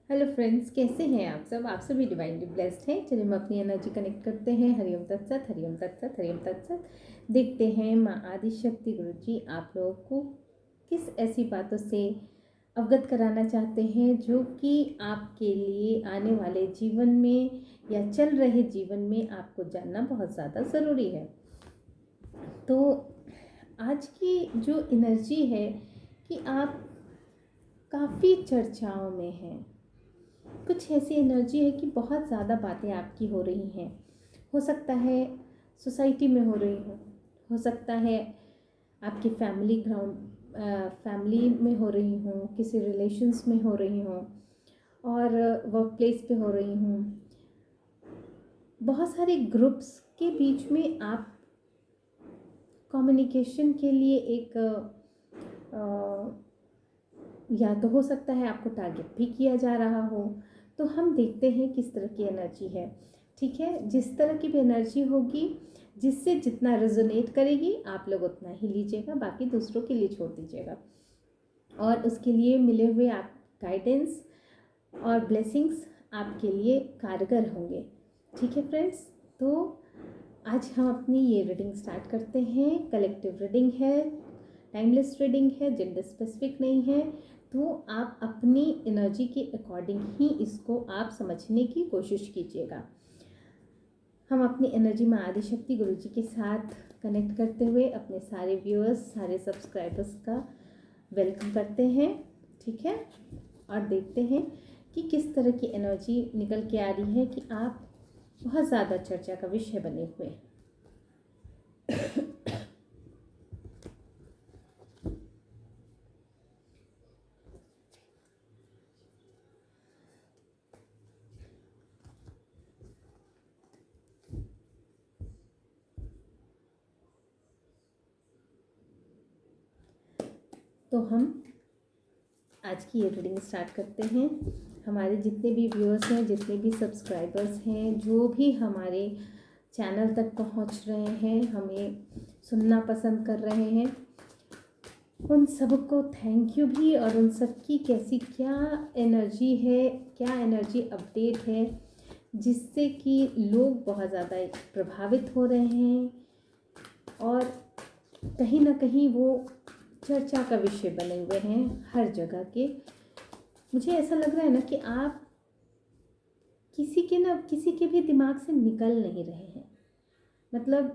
Hello friends, कैसे हैं आप सभी डिवाइनली ब्लेस्ड हैं। चलिए हम अपनी एनर्जी कनेक्ट करते हैं। हरिओम तत्सत, हरिओम तत्सत, हरिओम तत्सत। देखते हैं माँ आदि शक्ति गुरु जी आप लोगों को किस ऐसी बातों से अवगत कराना चाहते हैं जो कि आपके लिए आने वाले जीवन में या चल रहे जीवन में आपको जानना बहुत ज़्यादा ज़रूरी है। तो आज की जो एनर्जी है कि आप काफ़ी चर्चाओं में हैं। कुछ ऐसी एनर्जी है कि बहुत ज़्यादा बातें आपकी हो रही हैं। हो सकता है सोसाइटी में हो रही हो सकता है आपकी फैमिली में हो रही हूँ, किसी रिलेशंस में हो रही हूँ और वर्क प्लेस पे हो रही हूँ। बहुत सारे ग्रुप्स के बीच में आप कम्युनिकेशन के लिए एक या तो हो सकता है आपको टारगेट भी किया जा रहा हो। तो हम देखते हैं किस तरह की एनर्जी है। ठीक है, जिस तरह की भी एनर्जी होगी, जिससे जितना रेजोनेट करेगी आप लोग उतना ही लीजिएगा, बाकी दूसरों के लिए छोड़ दीजिएगा। और उसके लिए मिले हुए आप गाइडेंस और ब्लेसिंग्स आपके लिए कारगर होंगे। ठीक है फ्रेंड्स, तो आज हम अपनी ये रीडिंग स्टार्ट करते हैं। कलेक्टिव रीडिंग है, टाइमलेस रीडिंग है, जेंडर स्पेसिफिक नहीं है। तो आप अपनी एनर्जी के अकॉर्डिंग ही इसको आप समझने की कोशिश कीजिएगा। हम अपनी एनर्जी में आदिशक्ति गुरु जी के साथ कनेक्ट करते हुए अपने सारे व्यूअर्स, सारे सब्सक्राइबर्स का वेलकम करते हैं। ठीक है, और देखते हैं कि किस तरह की एनर्जी निकल के आ रही है कि आप बहुत ज़्यादा चर्चा का विषय बने हुए। तो हम आज की ये रीडिंग स्टार्ट करते हैं। हमारे जितने भी व्यूअर्स हैं, जितने भी सब्सक्राइबर्स हैं, जो भी हमारे चैनल तक पहुंच रहे हैं, हमें सुनना पसंद कर रहे हैं, उन सबको थैंक यू भी। और उन सब की कैसी क्या एनर्जी है, क्या एनर्जी अपडेट है, जिससे कि लोग बहुत ज़्यादा प्रभावित हो रहे हैं और कहीं ना कहीं वो चर्चा का विषय बने हुए हैं हर जगह के। मुझे ऐसा लग रहा है ना कि आप किसी के भी दिमाग से निकल नहीं रहे हैं। मतलब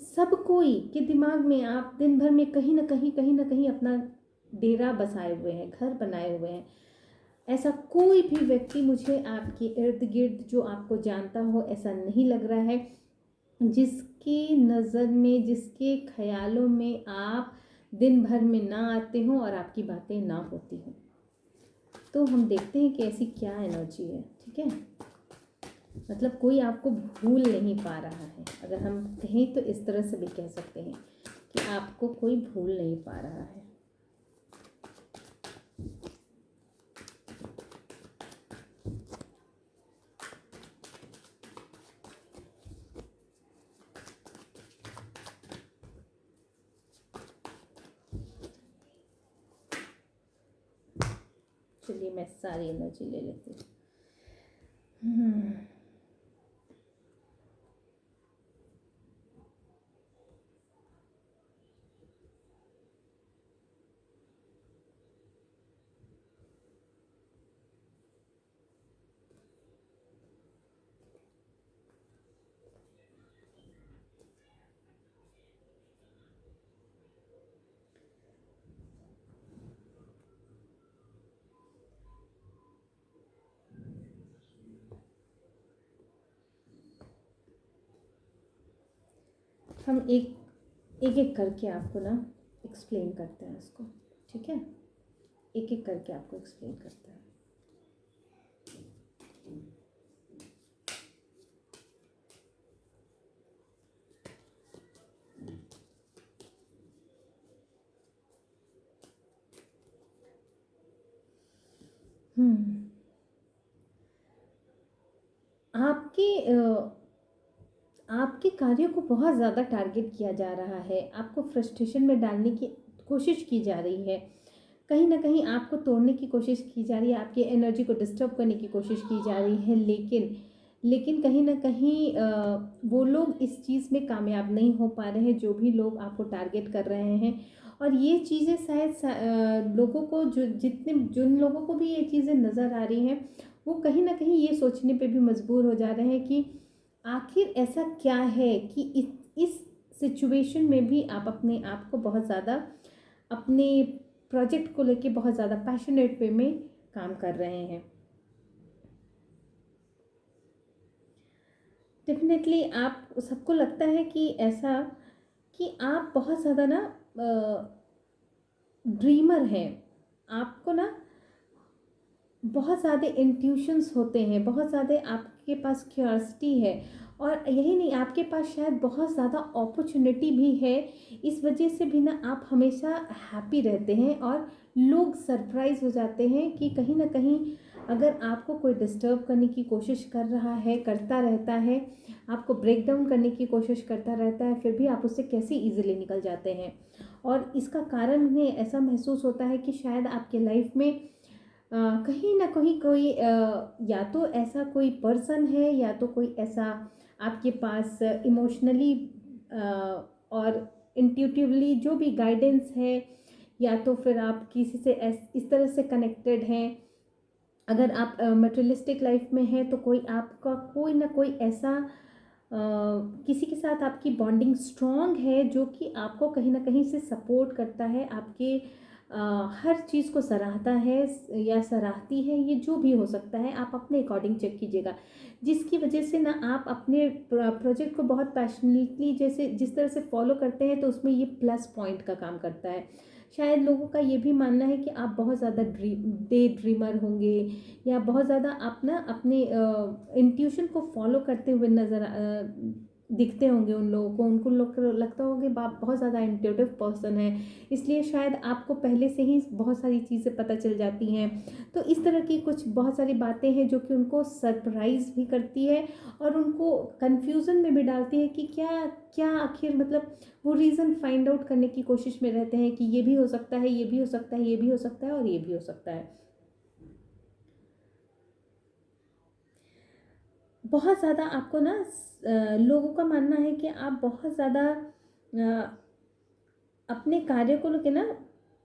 सब कोई के दिमाग में आप दिन भर में कहीं ना कहीं अपना डेरा बसाए हुए हैं, घर बनाए हुए हैं। ऐसा कोई भी व्यक्ति मुझे आपके इर्द गिर्द जो आपको जानता हो ऐसा नहीं लग रहा है जिसकी नज़र में, जिसके ख्यालों में आप दिन भर में ना आते हो और आपकी बातें ना होती हो। तो हम देखते हैं कि ऐसी क्या एनर्जी है। ठीक है, मतलब कोई आपको भूल नहीं पा रहा है। अगर हम कहें तो इस तरह से भी कह सकते हैं कि आपको कोई भूल नहीं पा रहा है। चलिए मैं सारी एनर्जी ले लेती हूँ। हम एक एक करके आपको ना एक्सप्लेन करते हैं इसको। ठीक है, एक एक करके आपको एक्सप्लेन करते हैं। आपके आपके कार्यों को बहुत ज़्यादा टारगेट किया जा रहा है, आपको फ्रस्ट्रेशन में डालने की कोशिश की जा रही है। कहीं ना कहीं आपको तोड़ने की कोशिश की जा रही है, आपकी एनर्जी को डिस्टर्ब करने की कोशिश की जा रही है, लेकिन लेकिन कहीं ना कहीं वो लोग इस चीज़ में कामयाब नहीं हो पा रहे हैं, जो भी लोग आपको टारगेट कर रहे हैं। और ये चीज़ें शायद लोगों को, जो जितने जिन लोगों को भी ये चीज़ें नज़र आ रही हैं, वो कहीं ना कहीं ये सोचने पे भी मजबूर हो जा रहे हैं कि आखिर ऐसा क्या है कि इस सिचुएशन में भी आप अपने आप को बहुत ज़्यादा अपने प्रोजेक्ट को लेके बहुत ज़्यादा पैशनेट वे में काम कर रहे हैं। डेफिनेटली आप सबको लगता है कि ऐसा कि आप बहुत ज़्यादा ना ड्रीमर हैं, आपको ना बहुत ज़्यादा इंट्यूशंस होते हैं, बहुत ज़्यादा आपके पास क्यूरियोसिटी है, और यही नहीं, आपके पास शायद बहुत ज़्यादा अपॉर्चुनिटी भी है। इस वजह से भी ना आप हमेशा हैप्पी रहते हैं, और लोग सरप्राइज हो जाते हैं कि कहीं ना कहीं अगर आपको कोई डिस्टर्ब करने की कोशिश कर रहा है, करता रहता है, आपको ब्रेक डाउन करने की कोशिश करता रहता है, फिर भी आप उससे कैसे ईजिली निकल जाते हैं। और इसका कारण उन्हें ऐसा महसूस होता है कि शायद आपके लाइफ में कहीं ना कहीं कोई या तो ऐसा कोई पर्सन है, या तो कोई ऐसा आपके पास इमोशनली और इंट्यूटिवली जो भी गाइडेंस है, या तो फिर आप किसी से इस तरह से कनेक्टेड हैं। अगर आप मटेरियलिस्टिक लाइफ में हैं तो कोई आपका कोई ना कोई ऐसा किसी के साथ आपकी बॉन्डिंग स्ट्रॉन्ग है, जो कि आपको कहीं ना कहीं से सपोर्ट करता है, आपके हर चीज़ को सराहता है या सराहती है, ये जो भी हो सकता है, आप अपने अकॉर्डिंग चेक कीजिएगा। जिसकी वजह से ना आप अपने प्रोजेक्ट को बहुत पैशनेटली जैसे जिस तरह से फॉलो करते हैं, तो उसमें ये प्लस पॉइंट का काम करता है। शायद लोगों का ये भी मानना है कि आप बहुत ज़्यादा डे ड्रीमर होंगे, या बहुत ज़्यादा आप ना अपने इंट्यूशन को फॉलो करते हुए दिखते होंगे उन लोगों को, उनको लोग लगता होगा कि आप बहुत ज़्यादा इंट्यूटिव पर्सन है, इसलिए शायद आपको पहले से ही बहुत सारी चीज़ें पता चल जाती हैं। तो इस तरह की कुछ बहुत सारी बातें हैं जो कि उनको सरप्राइज भी करती है, और उनको कंफ्यूजन में भी डालती है कि क्या क्या आखिर, मतलब वो रीज़न फाइंड आउट करने की कोशिश में रहते हैं कि ये भी हो सकता है, ये भी हो सकता है, ये भी हो सकता है, और ये भी हो सकता है। बहुत ज़्यादा आपको ना लोगों का मानना है कि आप बहुत ज़्यादा अपने कार्य को लेके ना,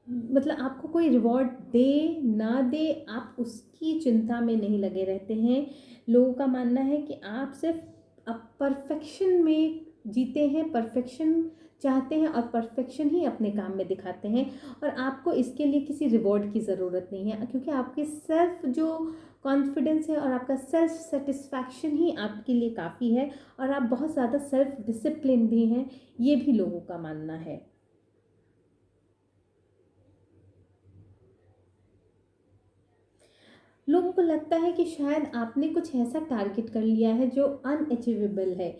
मतलब आपको कोई रिवॉर्ड दे ना दे, आप उसकी चिंता में नहीं लगे रहते हैं। लोगों का मानना है कि आप सिर्फ आप परफेक्शन में जीते हैं, परफेक्शन चाहते हैं, और परफेक्शन ही अपने काम में दिखाते हैं, और आपको इसके लिए किसी रिवॉर्ड की ज़रूरत नहीं है, क्योंकि आपके सेल्फ जो कॉन्फिडेंस है और आपका सेल्फ सेटिस्फैक्शन ही आपके लिए काफ़ी है, और आप बहुत ज़्यादा सेल्फ डिसिप्लिन भी हैं, ये भी लोगों का मानना है। लोगों को लगता है कि शायद आपने कुछ ऐसा टारगेट कर लिया है जो अनअचीवेबल है।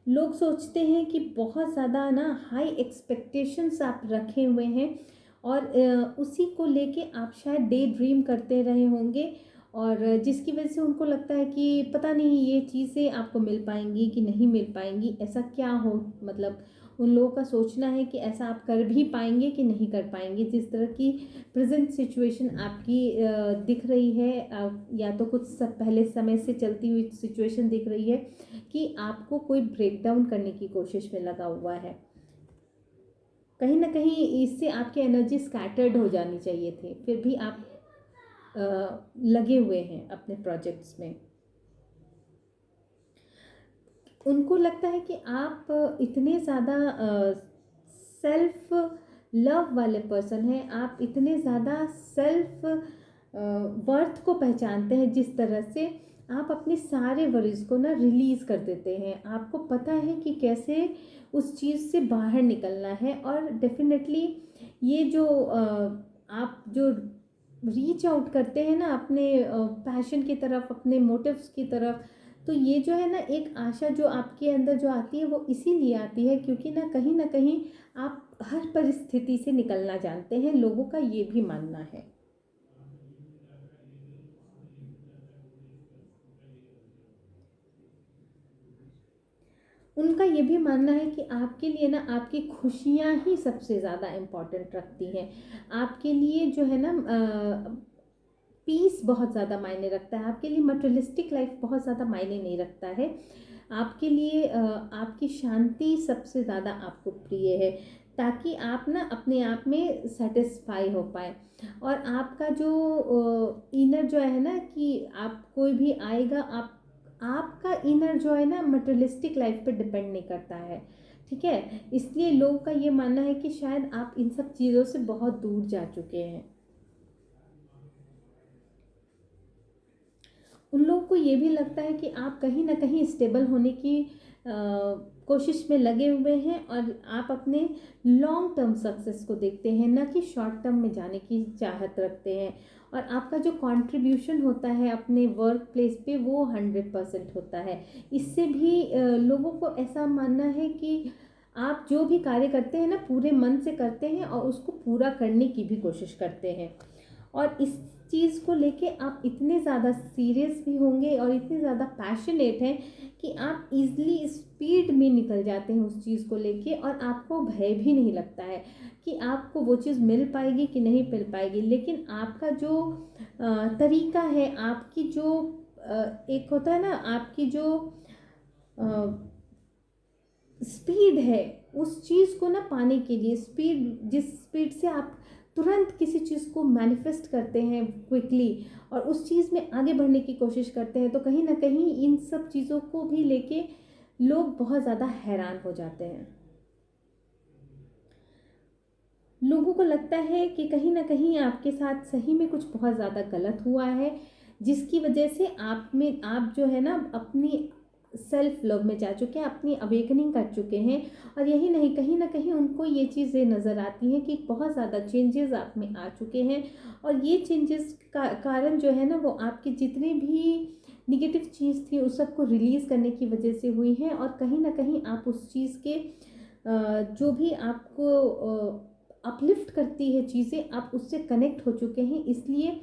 लोग सोचते हैं कि बहुत ज़्यादा ना हाई एक्सपेक्टेशंस आप रखे हुए हैं, और उसी को लेके आप शायद डे ड्रीम करते रहे होंगे, और जिसकी वजह से उनको लगता है कि पता नहीं ये चीज़ें आपको मिल पाएंगी कि नहीं मिल पाएंगी, ऐसा क्या हो, मतलब उन लोगों का सोचना है कि ऐसा आप कर भी पाएंगे कि नहीं कर पाएंगे। जिस तरह की प्रेजेंट सिचुएशन आपकी दिख रही है, या तो कुछ पहले समय से चलती हुई सिचुएशन दिख रही है कि आपको कोई ब्रेक डाउन करने की कोशिश में लगा हुआ है। कहीं ना कहीं इससे आपकी एनर्जी स्कैटर्ड हो जानी चाहिए थी, फिर भी आप लगे हुए हैं अपने प्रोजेक्ट्स में। उनको लगता है कि आप इतने ज़्यादा सेल्फ लव वाले पर्सन हैं, आप इतने ज़्यादा सेल्फ वर्थ को पहचानते हैं, जिस तरह से आप अपने सारे वरीज को ना रिलीज़ कर देते हैं। आपको पता है कि कैसे उस चीज़ से बाहर निकलना है, और डेफिनेटली ये जो आप जो रीच आउट करते हैं ना अपने पैशन की तरफ, अपने मोटिव्स की तरफ, तो ये जो है ना एक आशा जो आपके अंदर जो आती है, वो इसीलिए आती है क्योंकि ना कहीं आप हर परिस्थिति से निकलना जानते हैं, लोगों का ये भी मानना है। उनका ये भी मानना है कि आपके लिए ना आपकी खुशियाँ ही सबसे ज़्यादा इम्पोर्टेंट रखती हैं। आपके लिए जो है ना पीस बहुत ज़्यादा मायने रखता है, आपके लिए मटेरियलिस्टिक लाइफ बहुत ज़्यादा मायने नहीं रखता है। आपके लिए आपकी शांति सबसे ज़्यादा आपको प्रिय है, ताकि आप ना अपने आप में सेटिस्फाई हो पाए। और आपका जो इनर जो है ना, कि आप कोई भी आएगा, आपका इनर जो है ना मटेरियलिस्टिक लाइफ पे डिपेंड नहीं करता है, ठीक है। इसलिए लोगों का ये मानना है कि शायद आप इन सब चीज़ों से बहुत दूर जा चुके हैं। उन लोगों को ये भी लगता है कि आप कहीं ना कहीं स्टेबल होने की कोशिश में लगे हुए हैं, और आप अपने लॉन्ग टर्म सक्सेस को देखते हैं, ना कि शॉर्ट टर्म में जाने की चाहत रखते हैं। और आपका जो कंट्रीब्यूशन होता है अपने वर्क प्लेस पे, वो 100% होता है। इससे भी लोगों को ऐसा मानना है कि आप जो भी कार्य करते हैं ना, पूरे मन से करते हैं और उसको पूरा करने की भी कोशिश करते हैं। और इस चीज़ को लेके आप इतने ज़्यादा सीरियस भी होंगे और इतने ज़्यादा पैशनेट हैं कि आप इजली स्पीड में निकल जाते हैं उस चीज़ को लेके, और आपको भय भी नहीं लगता है कि आपको वो चीज़ मिल पाएगी कि नहीं मिल पाएगी। लेकिन आपका जो तरीका है, आपकी जो एक होता है ना, आपकी जो स्पीड है, उस चीज़ को ना पाने के लिए, स्पीड, जिस स्पीड से आप तुरंत किसी चीज़ को मैनिफेस्ट करते हैं क्विकली, और उस चीज़ में आगे बढ़ने की कोशिश करते हैं, तो कहीं ना कहीं इन सब चीज़ों को भी लेके लोग बहुत ज़्यादा हैरान हो जाते हैं। लोगों को लगता है कि कहीं ना कहीं आपके साथ सही में कुछ बहुत ज़्यादा गलत हुआ है, जिसकी वजह से आप जो है ना अपनी सेल्फ लव में जा चुके हैं, अपनी अवेकनिंग कर चुके हैं। और यही नहीं, कहीं ना कहीं उनको ये चीज़ें नज़र आती हैं कि बहुत ज़्यादा चेंजेस आप में आ चुके हैं, और ये चेंजेस का कारण जो है ना, वो आपकी जितनी भी निगेटिव चीज़ थी उस सब को रिलीज़ करने की वजह से हुई है। और कहीं ना कहीं आप उस चीज़ के जो भी आपको अपलिफ्ट करती है चीज़ें, आप उससे कनेक्ट हो चुके हैं। इसलिए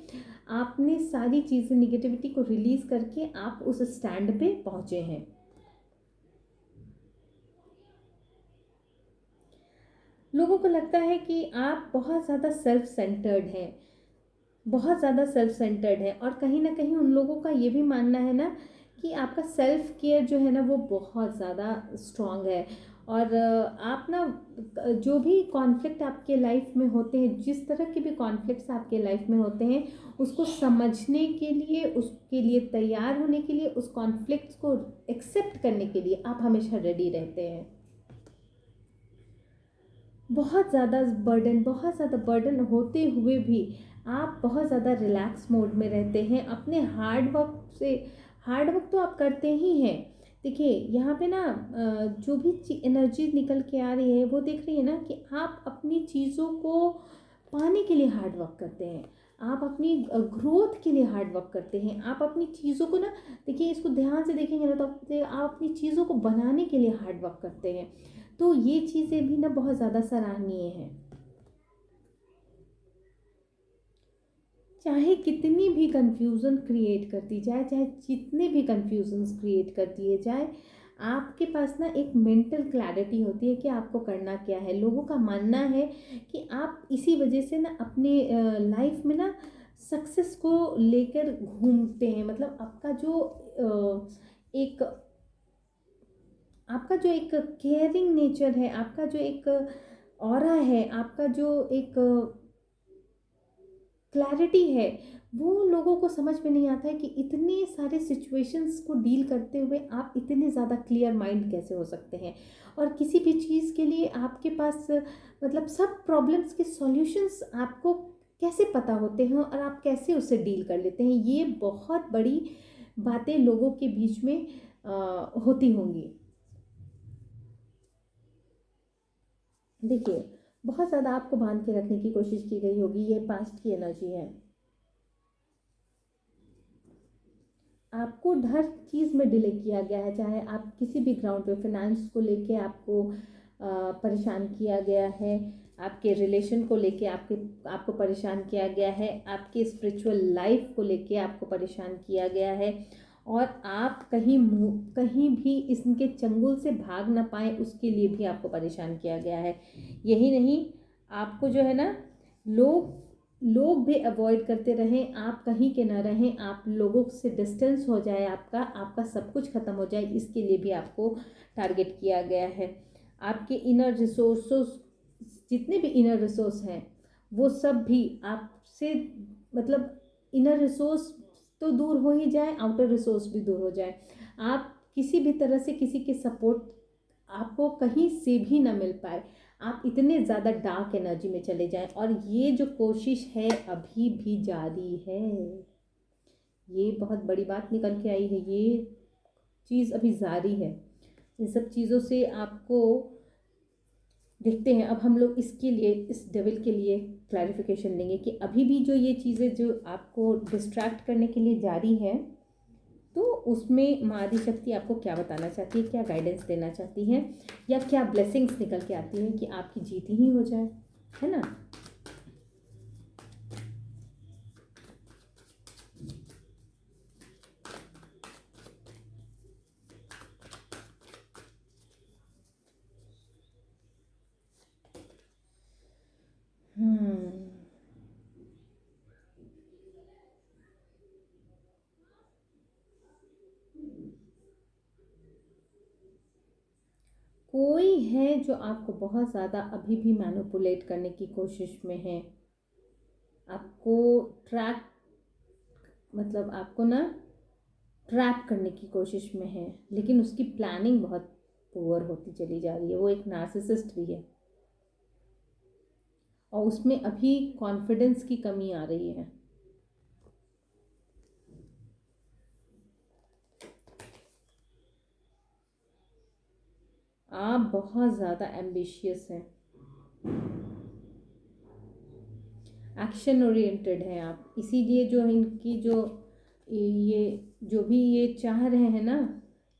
आपने सारी चीज़ें, निगेटिविटी को रिलीज़ करके आप उस स्टैंड पे पहुँचे हैं। लोगों को लगता है कि आप बहुत ज़्यादा सेल्फ सेंटर्ड हैं, बहुत ज़्यादा सेल्फ सेंटर्ड है। और कहीं ना कहीं उन लोगों का ये भी मानना है ना कि आपका सेल्फ केयर जो है ना, वो बहुत ज़्यादा स्ट्रांग है। और आप ना जो भी कॉन्फ्लिक्ट आपके लाइफ में होते हैं, जिस तरह के भी कॉन्फ्लिक्ट्स आपके लाइफ में होते हैं, उसको समझने के लिए, उसके लिए तैयार होने के लिए, उस कॉन्फ्लिक्ट्स को एक्सेप्ट करने के लिए आप हमेशा रेडी रहते हैं। बहुत ज़्यादा बर्डन होते हुए भी आप बहुत ज़्यादा रिलैक्स मोड में रहते हैं। अपने हार्ड वर्क तो आप करते ही हैं। देखिए यहाँ पे ना जो भी एनर्जी निकल के आ रही है, वो देख रही है ना कि आप अपनी चीज़ों को पाने के लिए हार्ड वर्क करते हैं, आप अपनी ग्रोथ के लिए हार्ड वर्क करते हैं, आप अपनी चीज़ों को ना, देखिए इसको ध्यान से देखेंगे ना, तो आप अपनी चीज़ों को बनाने के लिए हार्ड वर्क करते हैं। तो ये चीज़ें भी ना बहुत ज़्यादा सराहनीय हैं। चाहे कितनी भी कंफ्यूजन क्रिएट कर दी जाए, चाहे जितने भी कंफ्यूजन्स क्रिएट कर दिए जाए, आपके पास ना एक मेंटल क्लैरिटी होती है कि आपको करना क्या है। लोगों का मानना है कि आप इसी वजह से ना अपने लाइफ में ना सक्सेस को लेकर घूमते हैं। मतलब आपका जो एक केयरिंग नेचर है, आपका जो एक ऑरा है, आपका जो एक क्लैरिटी है, वो लोगों को समझ में नहीं आता है कि इतने सारे सिचुएशंस को डील करते हुए आप इतने ज़्यादा क्लियर माइंड कैसे हो सकते हैं। और किसी भी चीज़ के लिए आपके पास मतलब सब प्रॉब्लम्स के सॉल्यूशंस आपको कैसे पता होते हैं, और आप कैसे उससे डील कर लेते हैं। ये बहुत बड़ी बातें लोगों के बीच में होती होंगी। देखिए, बहुत ज़्यादा आपको बांध के रखने की कोशिश की गई होगी, ये पास्ट की एनर्जी है। आपको हर चीज़ में डिले किया गया है, चाहे आप किसी भी ग्राउंड पे, फाइनेंस को लेके आपको परेशान किया गया है, आपके रिलेशन को लेके आपको परेशान किया गया है, आपके स्पिरिचुअल लाइफ को लेके आपको परेशान किया गया है। और आप कहीं भी इनके चंगुल से भाग ना पाएँ, उसके लिए भी आपको परेशान किया गया है। यही नहीं, आपको जो है ना, लोग लोग भी अवॉइड करते रहें, आप कहीं के ना रहें, आप लोगों से डिस्टेंस हो जाए, आपका सब कुछ ख़त्म हो जाए, इसके लिए भी आपको टारगेट किया गया है। आपके इनर रिसोर्सेस, जितने भी इनर रिसोर्स हैं, वो सब भी आपसे, मतलब इनर रिसोर्स तो दूर हो ही जाए, आउटर रिसोर्स भी दूर हो जाए, आप किसी भी तरह से किसी के सपोर्ट आपको कहीं से भी ना मिल पाए, आप इतने ज़्यादा डार्क एनर्जी में चले जाएं। और ये जो कोशिश है अभी भी जारी है, ये बहुत बड़ी बात निकल के आई है, ये चीज़ अभी जारी है। इन सब चीज़ों से आपको देखते हैं। अब हम लोग इसके लिए, इस डेविल के लिए क्लैरिफिकेशन लेंगे कि अभी भी जो ये चीज़ें जो आपको डिस्ट्रैक्ट करने के लिए जारी है, तो उसमें माँ आदि शक्ति आपको क्या बताना चाहती है, क्या गाइडेंस देना चाहती है, या क्या ब्लेसिंग्स निकल के आती हैं कि आपकी जीत ही हो जाए, है ना। हम्म कोई है जो आपको बहुत ज़्यादा अभी भी मैनिपुलेट करने की कोशिश में है, आपको ट्रैक, मतलब आपको ना ट्रैप करने की कोशिश में है, लेकिन उसकी प्लानिंग बहुत पुअर होती चली जा रही है। वो एक नार्सिसिस्ट भी है, और उसमें अभी कॉन्फिडेंस की कमी आ रही है। आप बहुत ज़्यादा एम्बिशियस हैं, एक्शन ओरिएंटेड हैं आप, इसीलिए जो इनकी जो ये जो भी ये चाह रहे हैं ना,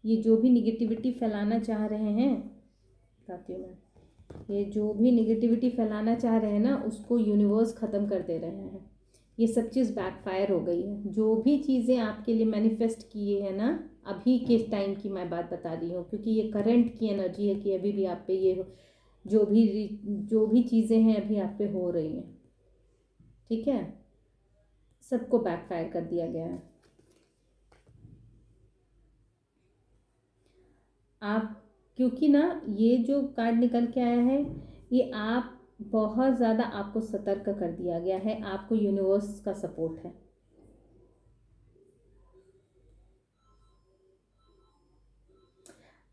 ये जो भी निगेटिविटी फैलाना चाह रहे हैं, बताती हूँ मैं, ये जो भी निगेटिविटी फैलाना चाह रहे हैं ना, उसको यूनिवर्स ख़त्म कर दे रहे हैं। ये सब चीज़ बैकफायर हो गई है। जो भी चीज़ें आपके लिए मैनिफेस्ट किए हैं ना, अभी के टाइम की मैं बात बता रही हूँ, क्योंकि ये करंट की एनर्जी है कि अभी भी आप पे ये जो भी जो भी चीज़ें हैं अभी आप पे हो रही हैं, ठीक है, सबको बैकफायर कर दिया गया है। आप, क्योंकि ना ये जो कार्ड निकल के आया है, ये आप बहुत ज़्यादा, आपको सतर्क कर दिया गया है, आपको यूनिवर्स का सपोर्ट है।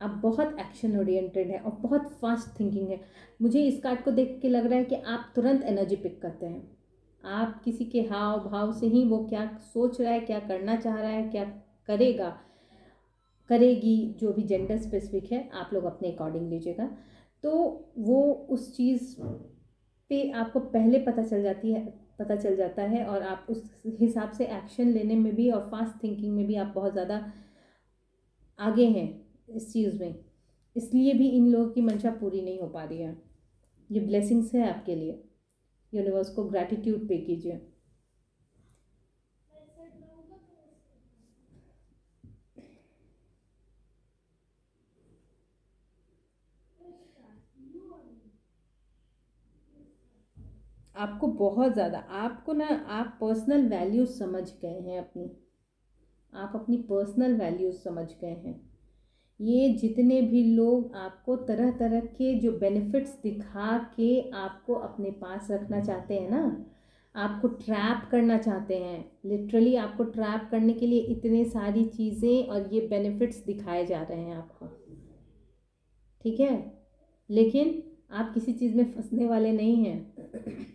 आप बहुत एक्शन ओरिएंटेड है और बहुत फास्ट थिंकिंग है। मुझे इस कार्ड को देख के लग रहा है कि आप तुरंत एनर्जी पिक करते हैं। आप किसी के हाव भाव से ही वो क्या सोच रहा है, क्या करना चाह रहा है, क्या करेगा, करेगी, जो भी जेंडर स्पेसिफिक है आप लोग अपने अकॉर्डिंग लीजिएगा, तो वो उस चीज़ पे आपको पहले पता चल जाता है, और आप उस हिसाब से एक्शन लेने में भी और फास्ट थिंकिंग में भी आप बहुत ज़्यादा आगे हैं इस चीज़ में। इसलिए भी इन लोगों की मंशा पूरी नहीं हो पा रही है। ये ब्लेसिंग्स है आपके लिए, यूनिवर्स को ग्रैटिट्यूड पे कीजिए। आपको बहुत ज़्यादा, आपको ना, आप पर्सनल वैल्यूज समझ गए हैं अपनी, आप अपनी पर्सनल वैल्यूज समझ गए हैं। ये जितने भी लोग आपको तरह तरह के जो बेनिफिट्स दिखा के आपको अपने पास रखना चाहते हैं ना, आपको ट्रैप करना चाहते हैं, लिटरली आपको ट्रैप करने के लिए इतने सारी चीज़ें और ये बेनिफिट्स दिखाए जा रहे हैं आपको, ठीक है, लेकिन आप किसी चीज़ में फंसने वाले नहीं हैं।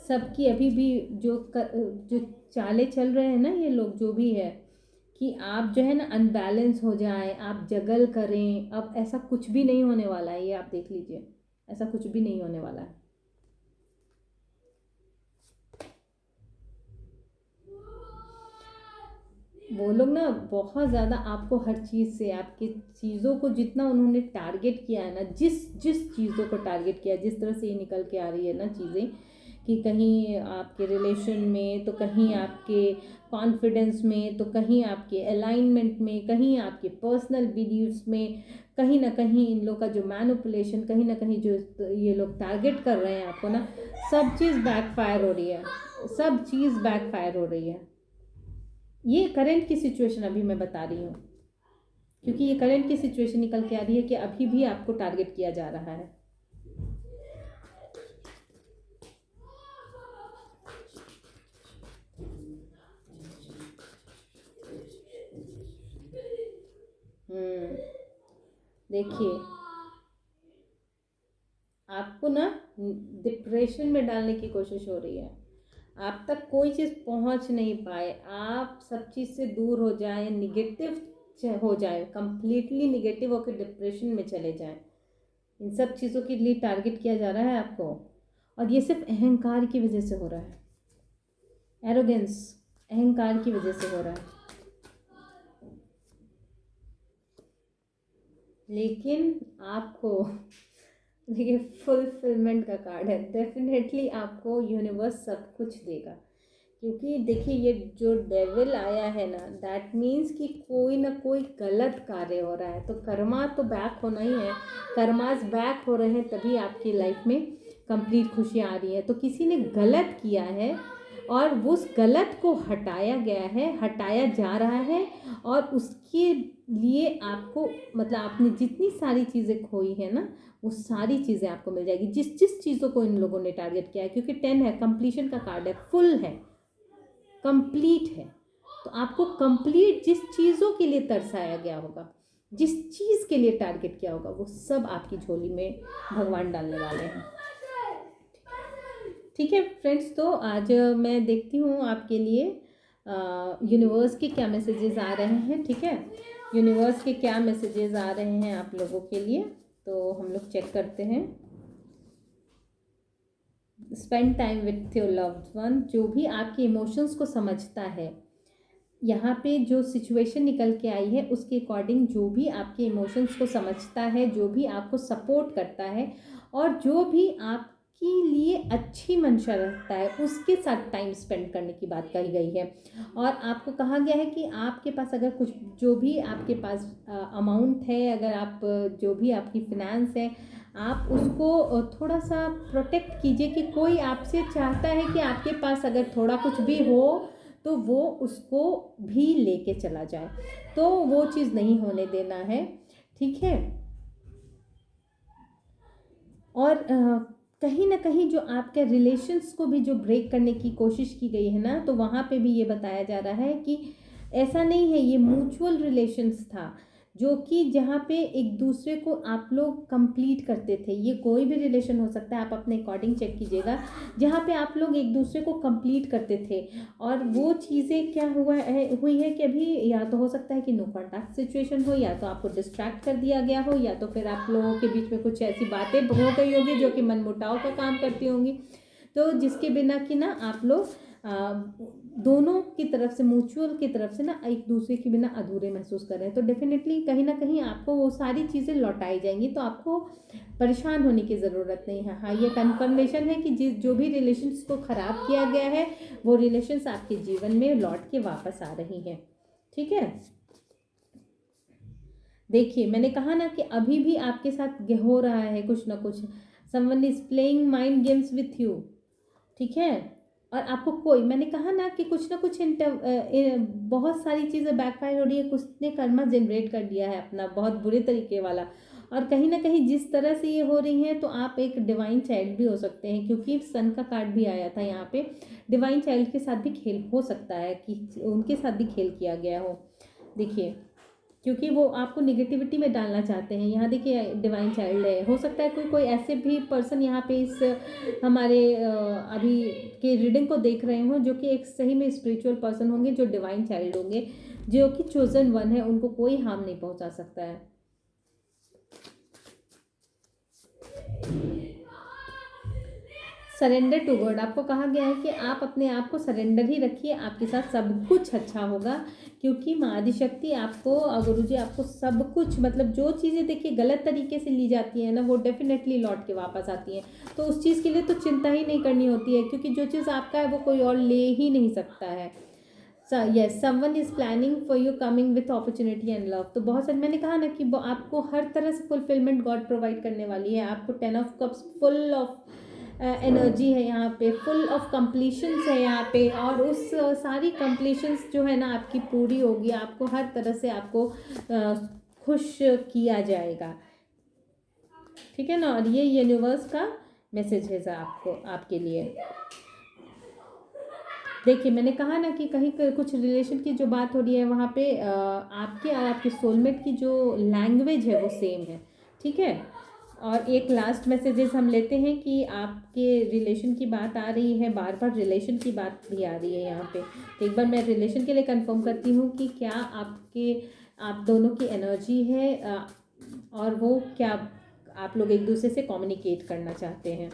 सबकी अभी भी जो चाले चल रहे हैं ना, ये लोग जो भी है, कि आप जो है ना अनबैलेंस हो जाए, आप जगल करें, अब ऐसा कुछ भी नहीं होने वाला है, ये आप देख लीजिए, ऐसा कुछ भी नहीं होने वाला है। वो लोग ना बहुत ज़्यादा आपको हर चीज़ से, आपकी चीज़ों को जितना उन्होंने टारगेट किया है ना, जिस जिस चीज़ों को टारगेट किया, जिस तरह से ये निकल के आ रही है ना चीज़ें, कि कहीं आपके रिलेशन में, तो कहीं आपके कॉन्फिडेंस में, तो कहीं आपके अलाइनमेंट में, कहीं आपके पर्सनल बिलीव्स में, कहीं ना कहीं इन लोग का जो मैनिपुलेशन, कहीं ना कहीं जो ये लोग टारगेट कर रहे हैं आपको ना, सब चीज़ बैकफायर हो रही है, सब चीज़ बैकफायर हो रही है। ये करंट की सिचुएशन अभी मैं बता रही हूँ, क्योंकि ये करंट की सिचुएशन निकल के आ रही है कि अभी भी आपको टारगेट किया जा रहा है। देखिए, आपको ना डिप्रेशन में डालने की कोशिश हो रही है, आप तक कोई चीज़ पहुंच नहीं पाए, आप सब चीज़ से दूर हो जाए, निगेटिव हो जाए, कंप्लीटली निगेटिव होकर डिप्रेशन में चले जाएं। इन सब चीज़ों के लिए टारगेट किया जा रहा है आपको, और ये सिर्फ अहंकार की वजह से हो रहा है, एरोगेंस, अहंकार की वजह से हो रहा है। लेकिन आपको देखिए, फुलफिलमेंट का कार्ड है, डेफिनेटली आपको यूनिवर्स सब कुछ देगा, क्योंकि देखिए ये जो डेविल आया है ना, दैट मीन्स कि कोई ना कोई गलत कार्य हो रहा है, तो कर्मा तो बैक होना ही है, कर्मास बैक हो रहे हैं, तभी आपकी लाइफ में कंप्लीट खुशियाँ आ रही है। तो किसी ने गलत किया है और उस गलत को हटाया गया है, हटाया जा रहा है, और उसके लिए आपको, मतलब आपने जितनी सारी चीज़ें खोई है ना, वो सारी चीज़ें आपको मिल जाएगी, जिस जिस चीज़ों को इन लोगों ने टारगेट किया है, क्योंकि 10 है, कंप्लीशन का कार्ड है, फुल है, कंप्लीट है। तो आपको कंप्लीट जिस चीज़ों के लिए तरसाया गया होगा, जिस चीज़ के लिए टारगेट किया होगा, वो सब आपकी झोली में भगवान डालने वाले हैं। ठीक है फ्रेंड्स, तो आज मैं देखती हूँ आपके लिए यूनिवर्स के क्या मैसेजेस आ रहे हैं। ठीक है, यूनिवर्स के क्या मैसेजेस आ रहे हैं आप लोगों के लिए, तो हम लोग चेक करते हैं। Spend time with your loved one, जो भी आपके इमोशंस को समझता है, यहाँ पे जो सिचुएशन निकल के आई है उसके अकॉर्डिंग, जो भी आपके इमोशंस को समझता है, जो भी आपको सपोर्ट करता है, और जो भी आपके लिए अच्छी मंशा रखता है, उसके साथ टाइम स्पेंड करने की बात कही गई है। और आपको कहा गया है कि आपके पास अगर कुछ, जो भी आपके पास अमाउंट है, अगर आप जो भी आपकी फिनेंस है, आप उसको थोड़ा सा प्रोटेक्ट कीजिए, कि कोई आपसे चाहता है कि आपके पास अगर थोड़ा कुछ भी हो तो वो उसको भी लेके चला जाए, तो वो चीज़ नहीं होने देना है। ठीक है, और कहीं ना कहीं जो आपके रिलेशंस को भी जो ब्रेक करने की कोशिश की गई है ना, तो वहाँ पे भी ये बताया जा रहा है कि ऐसा नहीं है, ये म्यूचुअल रिलेशंस था, जो कि जहाँ पे एक दूसरे को आप लोग कंप्लीट करते थे। ये कोई भी रिलेशन हो सकता है, आप अपने अकॉर्डिंग चेक कीजिएगा, जहाँ पे आप लोग एक दूसरे को कंप्लीट करते थे। और वो चीज़ें क्या हुई है कि अभी या तो हो सकता है कि नो कॉन्टैक्ट सिचुएशन हो, या तो आपको डिस्ट्रैक्ट कर दिया गया हो, या तो फिर आप लोगों के बीच में कुछ ऐसी बातें हो गई होगी जो कि मनमुटाव का काम करती होंगी, तो जिसके बिना कि ना आप लोग दोनों की तरफ से, म्यूचुअल की तरफ से ना, एक दूसरे के बिना अधूरे महसूस कर रहे हैं। तो डेफिनेटली कहीं ना कहीं आपको वो सारी चीज़ें लौटाई जाएंगी, तो आपको परेशान होने की ज़रूरत नहीं है। हाँ, ये कन्फर्मेशन है कि जो भी रिलेशंस को ख़राब किया गया है, वो रिलेशंस आपके जीवन में लौट के वापस आ रही हैं। ठीक है, देखिए मैंने कहा ना कि अभी भी आपके साथ हो रहा है कुछ ना कुछ, someone is playing mind games with you. ठीक है, और आपको कोई, मैंने कहा ना कि कुछ ना कुछ बहुत सारी चीज़ें बैकफायर हो रही है, कुछ ने कर्मा जनरेट कर दिया है अपना बहुत बुरे तरीके वाला। और कहीं ना कहीं जिस तरह से ये हो रही हैं, तो आप एक डिवाइन चाइल्ड भी हो सकते हैं, क्योंकि सन का कार्ड भी आया था यहाँ पे। डिवाइन चाइल्ड के साथ भी खेल हो सकता है, कि उनके साथ भी खेल किया गया हो। देखिए, क्योंकि वो आपको निगेटिविटी में डालना चाहते हैं। यहाँ देखिए डिवाइन चाइल्ड है, हो सकता है कोई ऐसे भी पर्सन यहाँ पे इस हमारे अभी के रीडिंग को देख रहे हों, जो कि एक सही में स्पिरिचुअल पर्सन होंगे, जो डिवाइन चाइल्ड होंगे, जो कि चोजन वन है, उनको कोई हार्म नहीं पहुँचा सकता है। सरेंडर टू गॉड, आपको कहा गया है कि आप अपने आप को सरेंडर ही रखिए, आपके साथ सब कुछ अच्छा होगा। क्योंकि माँ आदिशक्ति आपको, गुरुजी आपको सब कुछ, मतलब जो चीज़ें देखिए गलत तरीके से ली जाती हैं ना, वो डेफिनेटली लौट के वापस आती हैं। तो उस चीज़ के लिए तो चिंता ही नहीं करनी होती है, क्योंकि जो चीज़ आपका है वो कोई और ले ही नहीं सकता है। Yes, someone is planning for you coming with opportunity and love. तो बहुत सारे, मैंने कहा ना कि आपको हर तरह से फुलफिलमेंट गॉड प्रोवाइड करने वाली है। आपको 10 of cups full of energy है यहाँ पे, फुल ऑफ कंप्लीशंस है यहाँ पे, और उस सारी कंप्लीशंस जो है ना आपकी पूरी होगी। आपको हर तरह से आपको खुश किया जाएगा, ठीक है ना। और ये यूनिवर्स का मैसेज है आपको, आपके लिए। देखिए मैंने कहा ना कि कहीं कुछ रिलेशन की जो बात हो रही है वहाँ पे आपके और आपके सोलमेट की जो लैंग्वेज है वो सेम है, ठीक है। और एक लास्ट मैसेजेस हम लेते हैं कि आपके रिलेशन की बात आ रही है, बार बार रिलेशन की बात भी आ रही है यहाँ पे। तो एक बार मैं रिलेशन के लिए कंफर्म करती हूँ कि क्या आप दोनों की एनर्जी है, और वो क्या आप लोग एक दूसरे से कम्युनिकेट करना चाहते हैं।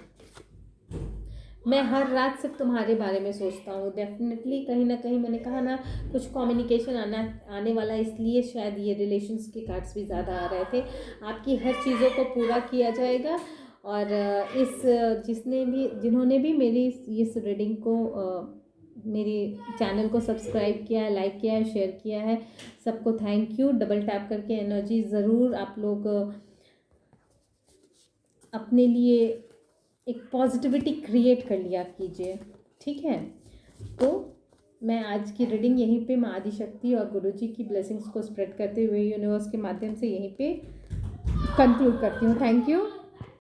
मैं हर रात सिर्फ तुम्हारे बारे में सोचता हूँ। डेफिनेटली कहीं ना कहीं मैंने कहा ना कुछ कम्युनिकेशन आने वाला, इसलिए शायद ये रिलेशंस के कार्ड्स भी ज़्यादा आ रहे थे। आपकी हर चीज़ों को पूरा किया जाएगा। और जिन्होंने भी मेरी इस रीडिंग को, मेरे चैनल को सब्सक्राइब किया है, लाइक किया है, शेयर किया है, सबको थैंक यू। डबल टैप करके एनर्जी ज़रूर आप लोग अपने लिए एक पॉजिटिविटी क्रिएट कर लिया कीजिए, ठीक है। तो मैं आज की रीडिंग यहीं पे माँ आदिशक्ति और गुरुजी की ब्लेसिंग्स को स्प्रेड करते हुए यूनिवर्स के माध्यम से यहीं पे कंक्लूड करती हूँ। Thank you.